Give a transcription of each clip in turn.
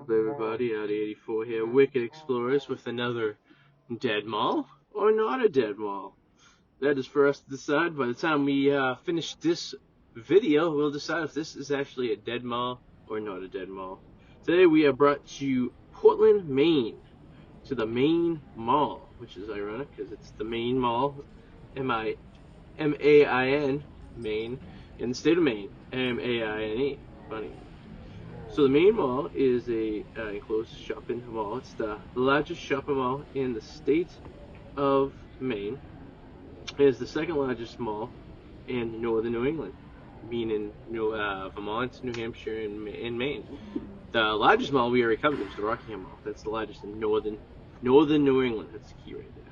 up, everybody? Arty84 here, Wicked Explorers, with another dead mall or not a dead mall. That is for us to decide. By the time we finish this video, we'll decide if this is actually a dead mall or not a dead mall. Today we are brought to Portland, Maine, to the Maine Mall, which is ironic because it's the Maine Mall, M-A-I-N, Maine, in the state of Maine, M-A-I-N-E, funny. So the Maine Mall is a enclosed shopping mall. It's the largest shopping mall in the state of Maine. It is the second largest mall in northern New England, meaning Vermont, New Hampshire, and Maine. The largest mall we already covered was the Rockingham Mall. That's the largest in northern New England. That's the key right there.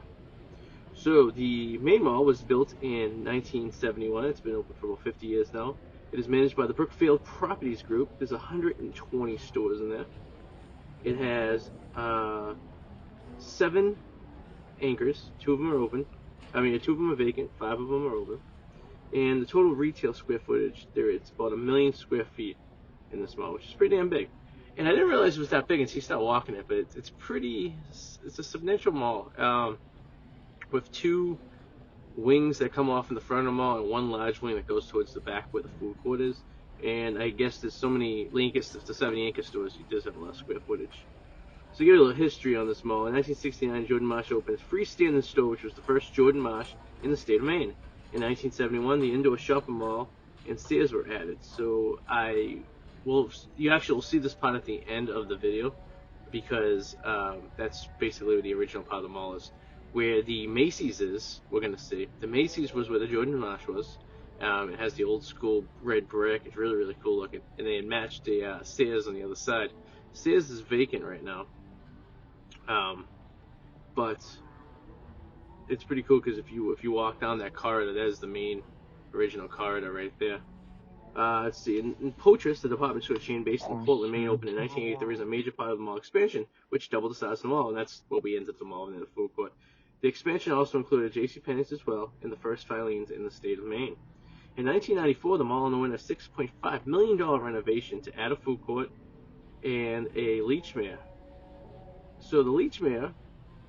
So the Maine Mall was built in 1971. It's been open for about 50 years now. It is managed by the Brookfield Properties Group. There's 120 stores in there. It has 7 anchors. 2 of them are open. 2 of them are vacant. 5 of them are open. And the total retail square footage there, it's about 1 million square feet in this mall, which is pretty damn big. And I didn't realize it was that big until you start walking it, but it's a substantial mall with 2 wings that come off in the front of the mall and 1 large wing that goes towards the back where the food court is. And I guess there's so many Lincolns to 70 anchor stores, you just have less square footage. So to give you a little history on this mall, in 1969 Jordan Marsh opened its freestanding store, which was the first Jordan Marsh in the state of Maine. In 1971 the indoor shopping mall and stairs were added. So you actually will see this part at the end of the video, because that's basically where the original part of the mall is. Where the Macy's is, we're going to see. The Macy's was where the Jordan Marsh was. It has the old school red brick. It's really, really cool looking. And they had matched the stairs on the other side. Stairs is vacant right now. But it's pretty cool because if you walk down that corridor, that is the main original corridor right there. Let's see. In Poitras, the department store chain based in Portland, Maine, opened in 1980. There was a major part of the mall expansion, which doubled the size of the mall, and that's what we ended the mall in the food court. The expansion also included JCPenney's as well, and the first Filene's in the state of Maine. In 1994, the mall underwent a $6.5 million renovation to add a food court and a Leechmere. So the Leechmere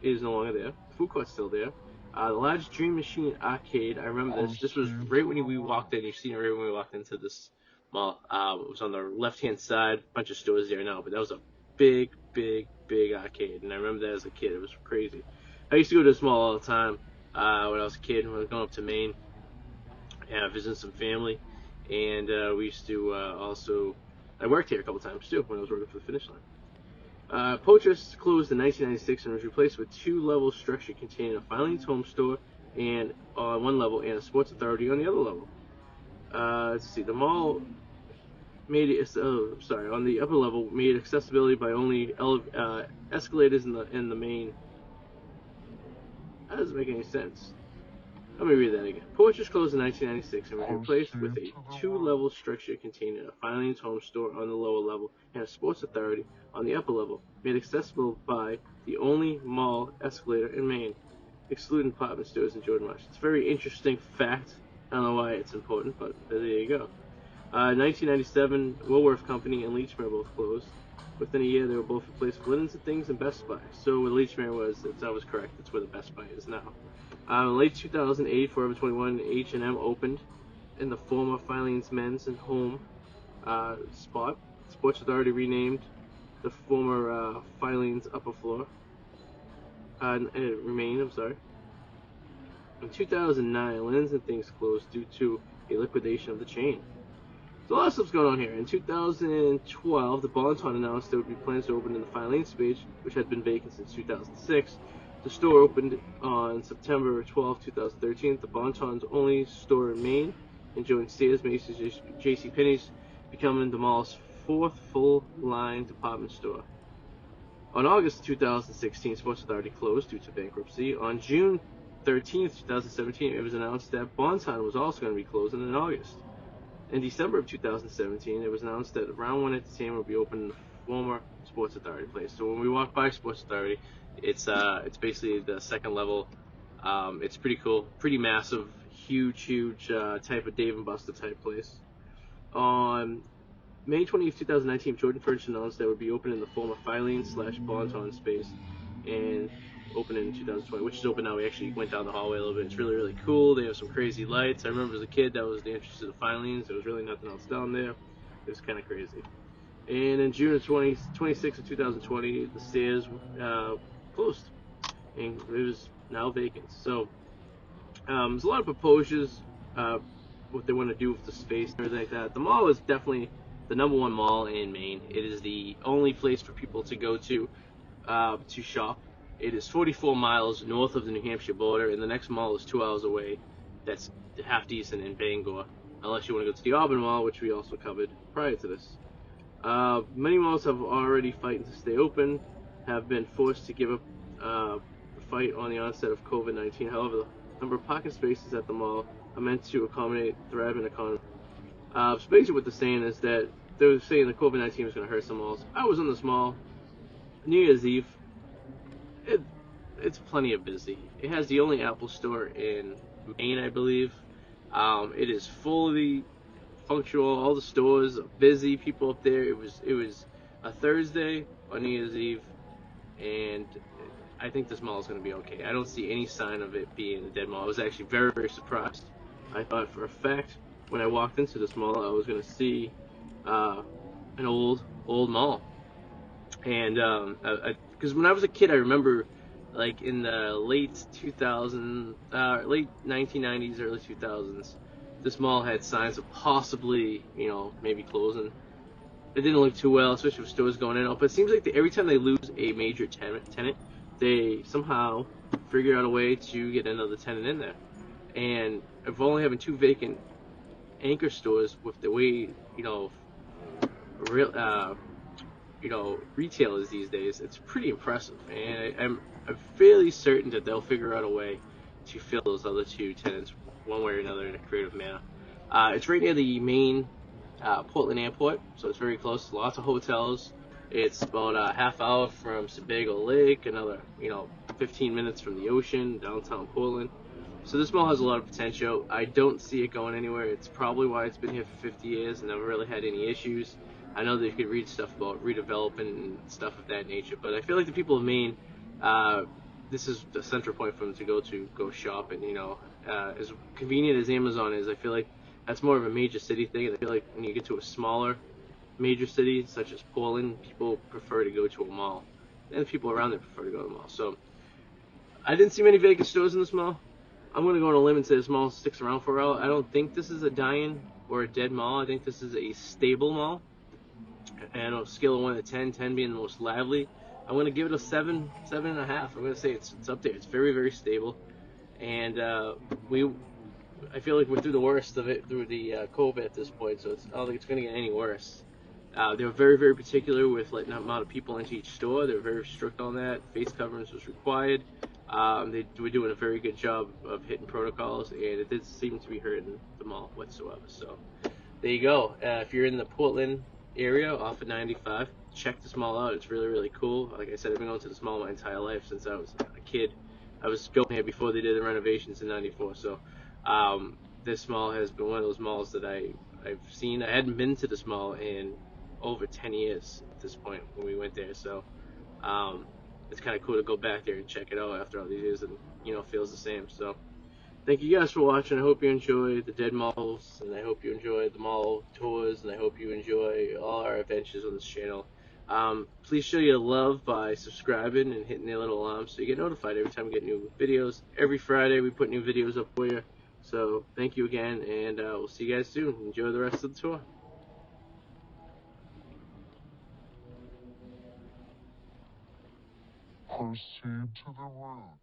is no longer there. The food court's still there. The large Dream Machine arcade, I remember this. This was right when we walked in. You've seen it right when we walked into this mall. It was on the left-hand side. A bunch of stores there now, but that was a big, big, big arcade. And I remember that as a kid. It was crazy. I used to go to this mall all the time when I was a kid. When I was going up to Maine and visiting some family. And we used to I worked here a couple times too when I was working for the Finish Line. Poitras closed in 1996 and was replaced with 2-level structure containing a Filene's home store and on one level and a Sports Authority on the other level. Let's see, the mall made it. On the upper level, made accessibility by only escalators in the main. That doesn't make any sense. Let me read that again. Poitras closed in 1996 and was replaced with a 2-level structure containing a Filene's home store on the lower level and a Sports Authority on the upper level, made accessible by the only mall escalator in Maine, excluding department stores and Jordan Marsh. It's a very interesting fact. I don't know why it's important, but there you go. 1997, Woolworth Company and Leechmere both closed. Within a year, they were both replaced with Linens and Things and Best Buy. So where Leechmere was, I was correct. That's where the Best Buy is now. In late 2008, Forever 21 H&M opened in the former Filene's men's and home spot. Sports Authority renamed the former Filene's upper floor. And it remained, In 2009, Linens and Things closed due to a liquidation of the chain. So a lot of stuff's going on here. In 2012, the Bon-Ton announced there would be plans to open in the Filene's space, which had been vacant since 2006. The store opened on September 12, 2013. The Bon-Ton's only store in Maine, and joined Sears, Macy's, JCPenney's, becoming the mall's 4th full-line department store. On August 2016, Sports Authority closed due to bankruptcy. On June 13, 2017, it was announced that Bon-Ton was also going to be closing in August. In December of 2017, it was announced that Round 1 Entertainment would be open in the former Sports Authority place. So when we walk by Sports Authority, it's basically the second level. It's pretty cool, pretty massive, huge type of Dave and Buster type place. On May 20th, 2019, Jordan Furniture announced that it would be open in the former Filene/Bonton space and open in 2020, which is open now. We actually went down the hallway a little bit. It's really, really cool. They have some crazy lights. I remember as a kid, that was the entrance to the Filenes. There was really nothing else down there. It was kind of crazy. And in June of 26th of 2020, the stairs closed, and it was now vacant. So there's a lot of proposals, what they want to do with the space and everything like that. The mall is definitely the #1 mall in Maine. It is the only place for people to go to shop. It is 44 miles north of the New Hampshire border, and the next mall is 2 hours away. That's half decent in Bangor, unless you want to go to the Auburn Mall, which we also covered prior to this. Many malls have already fighting to stay open, have been forced to give up the fight on the onset of COVID-19. However, the number of parking spaces at the mall are meant to accommodate thriving economy. So basically what they're saying is that they're saying the COVID-19 is going to hurt some malls. I was in this mall New Year's Eve. It's plenty of busy. It has the only Apple store in Maine, I believe. It is fully functional. All the stores are busy. People up there. It was a Thursday on New Year's Eve, and I think this mall is going to be okay. I don't see any sign of it being a dead mall. I was actually very, very surprised. I thought for a fact when I walked into this mall I was going to see an old mall. And because when I was a kid, I remember like in the late 1990s, early 2000s, this mall had signs of possibly, maybe closing. It didn't look too well, especially with stores going in. But it seems like every time they lose a major tenant, they somehow figure out a way to get another tenant in there. And of only having 2 vacant anchor stores with the way, retail is these days, it's pretty impressive. And I'm fairly certain that they'll figure out a way to fill those other 2 tenants one way or another in a creative manner. It's right near the Maine Portland Airport, so it's very close. Lots of hotels. It's about a half hour from Sebago Lake, another 15 minutes from the ocean, downtown Portland. So this mall has a lot of potential. I don't see it going anywhere. It's probably why it's been here for 50 years and never really had any issues. I know that you could read stuff about redevelopment and stuff of that nature, but I feel like the people of Maine, this is the central point for them to go shop. And as convenient as Amazon is, I feel like that's more of a major city thing. And I feel like when you get to a smaller major city such as Portland, people prefer to go to a mall, and the people around there prefer to go to the mall. So I didn't see many vacant stores in this mall. I'm going to go on a limb and say this mall sticks around for a while. I don't think this is a dying or a dead mall. I think this is a stable mall. And on a scale of 1 to 10, 10 being the most lively, I'm going to give it a 7, 7.5. I'm going to say it's up there. It's very, very stable. And I feel like we're through the worst of it through the COVID at this point, so I don't think it's going to get any worse. They were very, very particular with letting the amount of people into each store. They were very strict on that. Face coverings was required. They were doing a very good job of hitting protocols, and it did seem to be hurting the mall whatsoever. So there you go. If you're in the Portland area off of 95, check this mall out. It's really, really cool. Like I said, I've been going to this mall my entire life since I was a kid. I was going here before they did the renovations in '94. So this mall has been one of those malls that I've seen. I hadn't been to this mall in over 10 years at this point when we went there. So it's kind of cool to go back there and check it out after all these years, and feels the same. So thank you guys for watching. I hope you enjoyed the dead malls, and I hope you enjoyed the mall tours, and I hope you enjoy all our adventures on this channel. Please show your love by subscribing and hitting the little alarm so you get notified every time we get new videos. Every Friday we put new videos up for you. So thank you again, and we'll see you guys soon. Enjoy the rest of the tour. Proceed to the route.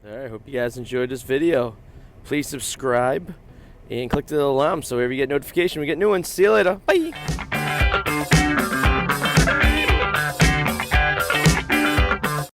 Alright, hope you guys enjoyed this video. Please subscribe and click the alarm so whenever you get notification, we get new ones. See you later. Bye!